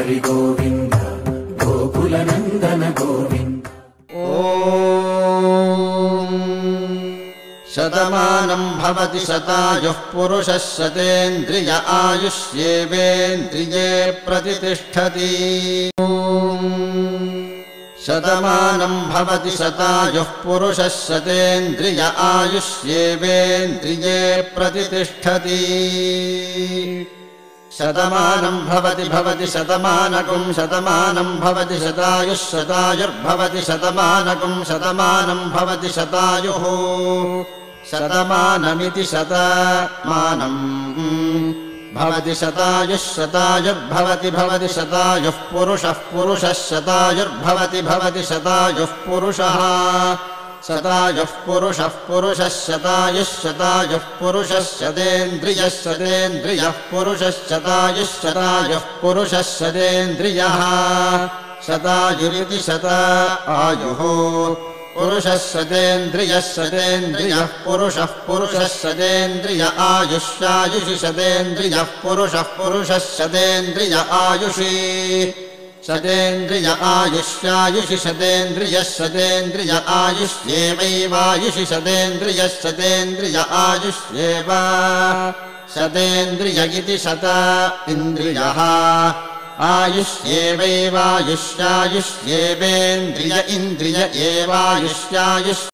हरि गोविन्द गोकुलनन्दन गोविन्द। शतमानं भवति शतायुः पुरुषः शतेन्द्रिय आयुष्येवेन्द्रिये प्रतिष्ठति। शतमानं भवति शतायुः पुरुषः शतेन्द्रिय आयुष्येवेन्द्रिये प्रतिष्ठति। शतमानं भवति शतमानकं शतमानं भवति शतायुः शतायुर्भवति शतमानकं शतमानं भवति शतायुः शतमानमिति शतमानं भवति शतायुः शतायुर्भवति भवति शतायुः पुरुषः पुरुषः शतायुर्भवति भवति शतायुः पुरुषः शतायुः पुरुषः पुरुषः शतायुः शतायुः पुरुषः शतेन्द्रियः शतेन्द्रियः पुरुषः शतायुः शतायुः पुरुषः शतेन्द्रियः शतायुरिति शतायुः पुरुषः शतेन्द्रियः शतेन्द्रियः पुरुषः पुरुषः शतेन्द्रिय आयुष्यायुषि शतेन्द्रियः पुरुषः पुरुषः शतेन्द्रिय आयुषि शतेन्द्रिय आयुष्यायुषि शतेन्द्रियः शतेन्द्रिय आयुष्येवैवायुषि शतेन्द्रियः शतेन्द्रिय आयुष्येव शतेन्द्रिय इति शत इन्द्रियः आयुष्येवैवायुष्यायुष्येवेन्द्रिय इन्द्रिय एवायुष्यायुष्